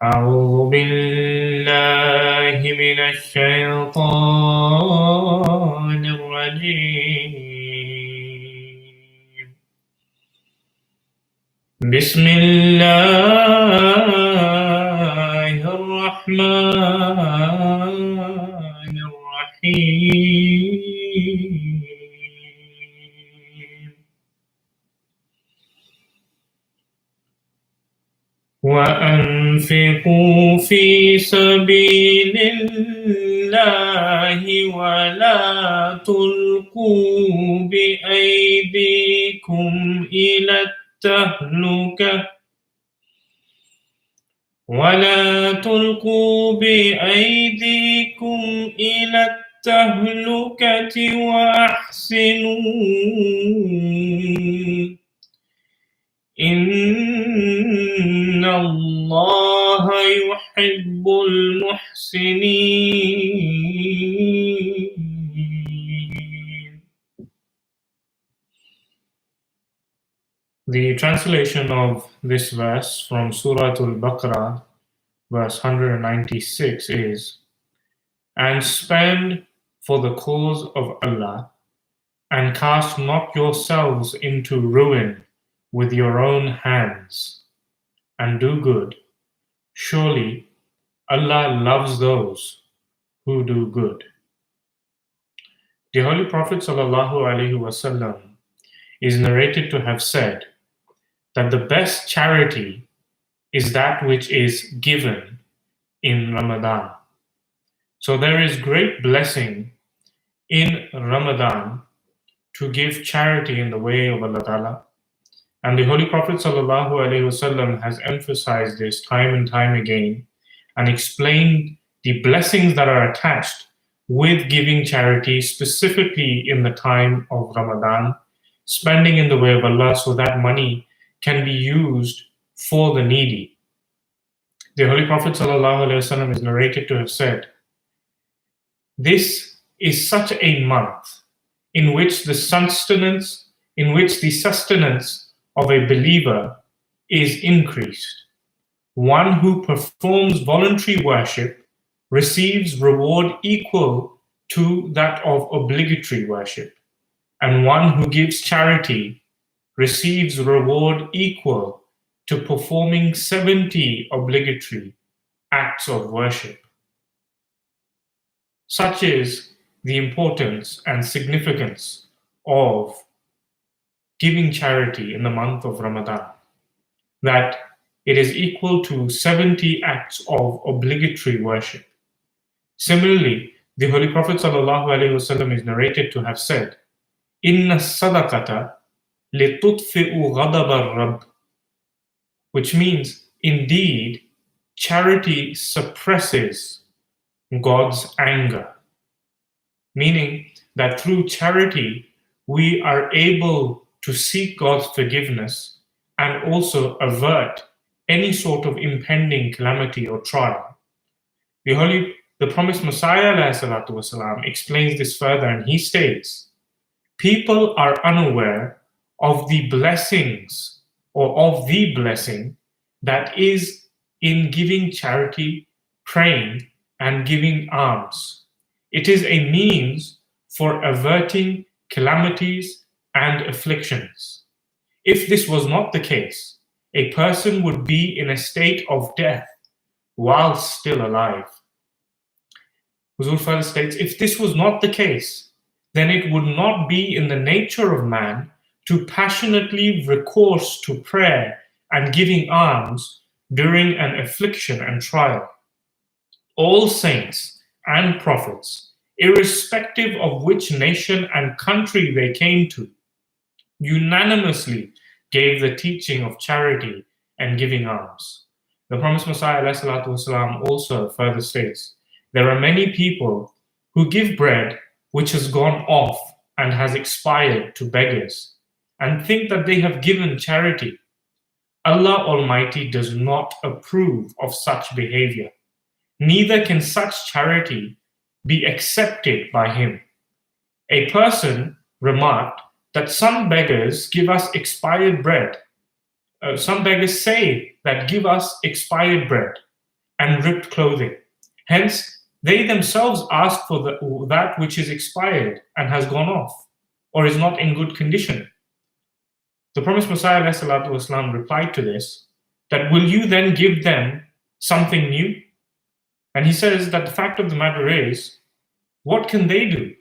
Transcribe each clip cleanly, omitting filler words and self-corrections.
أعوذ بالله من الشيطان الرجيم بسم الله الرحمن الرحيم وأنفقوا في سبيل الله ولا تلقوا بأيديكم إلى التهلكة وأحسنوا إن الله يحب المحسنين. The translation of this verse from Surah Al-Baqarah, verse 196 is, "And spend for the cause of Allah, and cast not yourselves into ruin with your own hands, and do good. Surely Allah loves those who do good." The Holy Prophet ﷺ is narrated to have said that the best charity is that which is given in Ramadan. So there is great blessing in Ramadan to give charity in the way of Allah Ta'ala. And the Holy Prophet ﷺ has emphasized this time and time again and explained the blessings that are attached with giving charity, specifically in the time of Ramadan, spending in the way of Allah so that money can be used for the needy. The Holy Prophet ﷺ is narrated to have said, "This is such a month in which the sustenance of a believer is increased. One who performs voluntary worship receives reward equal to that of obligatory worship, and one who gives charity receives reward equal to performing 70 obligatory acts of worship." Such is the importance and significance of giving charity in the month of Ramadan, that it is equal to 70 acts of obligatory worship. Similarly, the Holy Prophet ﷺ is narrated to have said, "Inna sadaqata litutfi'u ghadab al-Rabb," which means, indeed, charity suppresses God's anger. Meaning that through charity, we are able to seek God's forgiveness and also avert any sort of impending calamity or trial. The promised Messiah ﷺ explains this further, and he states, "People are unaware of the blessings or of the blessing that is in giving charity, praying, and giving alms. It is a means for averting calamities and afflictions. If this was not the case, a person would be in a state of death while still alive." Huzur further states, if this was not the case, then it would not be in the nature of man to passionately recourse to prayer and giving alms during an affliction and trial. All saints and prophets, irrespective of which nation and country they came to, unanimously gave the teaching of charity and giving alms. The promised Messiah ﷺ also further states, "There are many people who give bread which has gone off and has expired to beggars, and think that they have given charity. Allah Almighty does not approve of such behavior. Neither can such charity be accepted by Him." A person remarked that some beggars give us expired bread. Some beggars say that give us expired bread. and ripped clothing. Hence, they themselves ask for that which is expired and has gone off, or is not in good condition. The promised Messiah ﷺ replied to this, that will you then give them something new? And he says that the fact of the matter is, what can they do?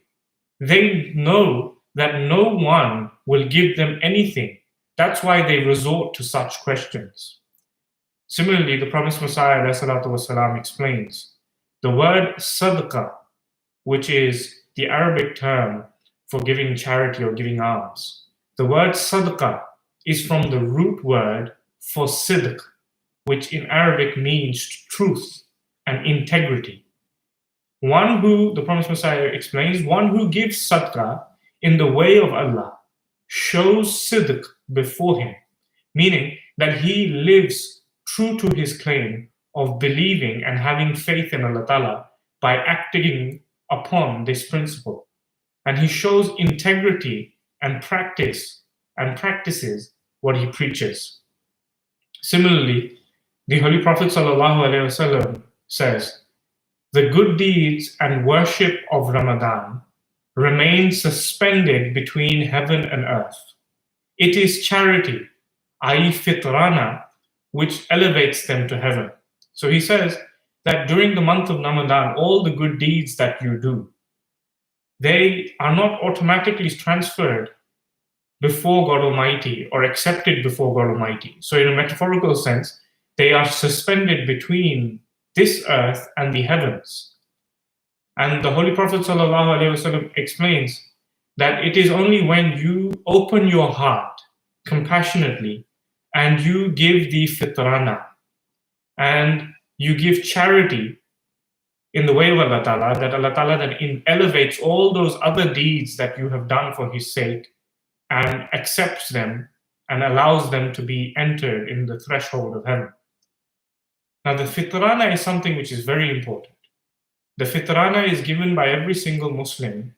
They know that no one will give them anything. That's why they resort to such questions. Similarly, the promised Messiah ﷺ explains the word sadaqah, which is the Arabic term for giving charity or giving alms. The word sadaqah is from the root word for sidq, which in Arabic means truth and integrity. One who, the promised Messiah explains, one who gives sadaqah in the way of Allah shows sidq before him, meaning that he lives true to his claim of believing and having faith in Allah Ta'ala by acting upon this principle. And he shows integrity and practices what he preaches. Similarly, the Holy Prophet ﷺ says, the good deeds and worship of Ramadan remain suspended between heaven and earth. It is charity, i.e. fitrana, which elevates them to heaven. So he says that during the month of Ramadan, all the good deeds that you do, they are not automatically transferred before God Almighty or accepted before God Almighty. So in a metaphorical sense, they are suspended between this earth and the heavens. And the Holy Prophet ﷺ explains that it is only when you open your heart compassionately and you give the fitrana and you give charity in the way of Allah Ta'ala, that Allah Ta'ala then elevates all those other deeds that you have done for His sake and accepts them and allows them to be entered in the threshold of heaven. Now, the fitrana is something which is very important. The fitrana is given by every single Muslim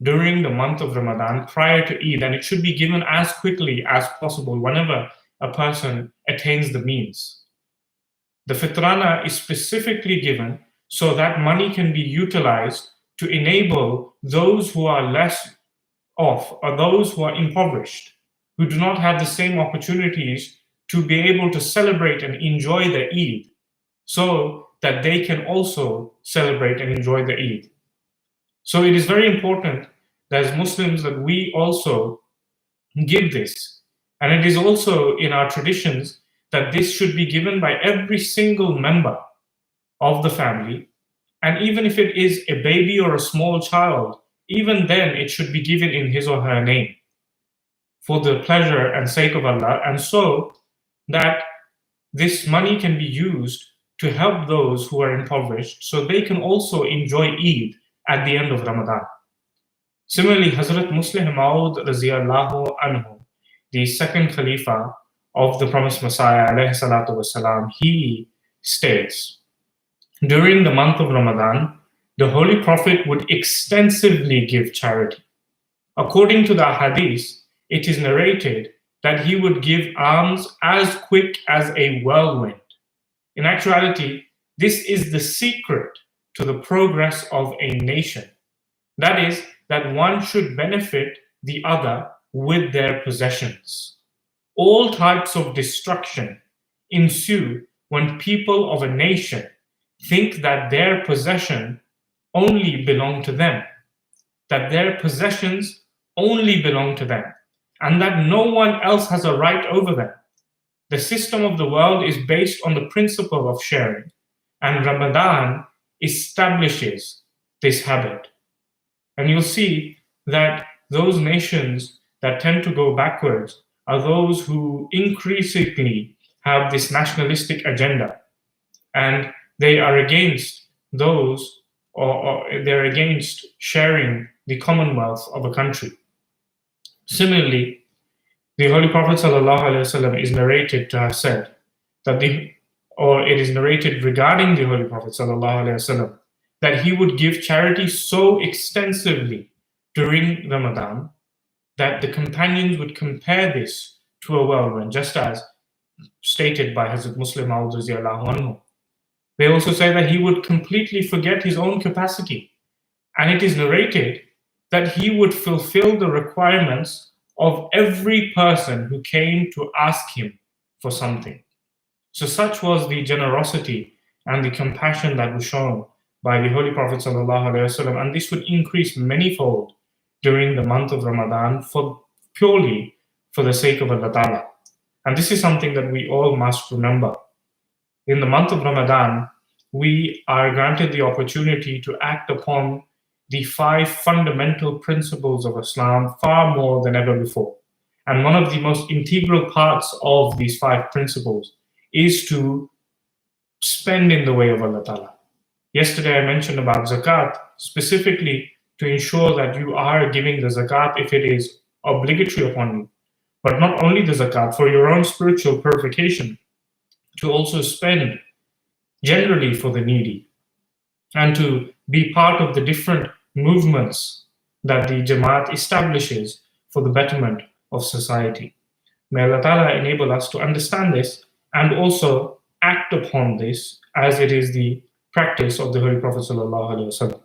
during the month of Ramadan prior to Eid, and it should be given as quickly as possible whenever a person attains the means. The fitrana is specifically given so that money can be utilized to enable those who are less off or those who are impoverished, who do not have the same opportunities to be able to celebrate and enjoy the Eid, so that they can also celebrate and enjoy the Eid. So it is very important that as Muslims that we also give this. And it is also in our traditions that this should be given by every single member of the family. And even if it is a baby or a small child, even then it should be given in his or her name for the pleasure and sake of Allah, and so that this money can be used to help those who are impoverished so they can also enjoy Eid at the end of Ramadan. Similarly, Hazrat Muslim Maud Raziyallahu Anhu, the second Khalifa of the promised Messiah, alayhi salatu wasalam, he states, during the month of Ramadan, the Holy Prophet would extensively give charity. According to the hadith, it is narrated that he would give alms as quick as a whirlwind. In actuality, this is the secret to the progress of a nation. That is, that one should benefit the other with their possessions. All types of destruction ensue when people of a nation think that their possession only belong to them, that their possessions only belong to them, and that no one else has a right over them. The system of the world is based on the principle of sharing, and Ramadan establishes this habit. And you'll see that those nations that tend to go backwards are those who increasingly have this nationalistic agenda, and they are against those, or they're against sharing the commonwealth of a country. Similarly, the Holy Prophet ﷺ is narrated to have said that it is narrated regarding the Holy Prophet ﷺ that he would give charity so extensively during Ramadan that the companions would compare this to a whirlwind, just as stated by Hazrat Muslim Maud Raziyallahu Anhu. They also say that he would completely forget his own capacity. And it is narrated that he would fulfill the requirements of every person who came to ask him for something. So, such was the generosity and the compassion that was shown by the Holy Prophet ﷺ, and this would increase manyfold during the month of Ramadan for purely for the sake of Allah Ta'ala. And this is something that we all must remember. In the month of Ramadan, we are granted the opportunity to act upon the 5 fundamental principles of Islam far more than ever before. And one of the most integral parts of these 5 principles is to spend in the way of Allah Ta'ala. Yesterday I mentioned about zakat, specifically to ensure that you are giving the zakat if it is obligatory upon you. But not only the zakat, for your own spiritual purification, to also spend generally for the needy, and to be part of the different movements that the Jamaat establishes for the betterment of society. May Allah Ta'ala enable us to understand this and also act upon this as it is the practice of the Holy Prophet ﷺ.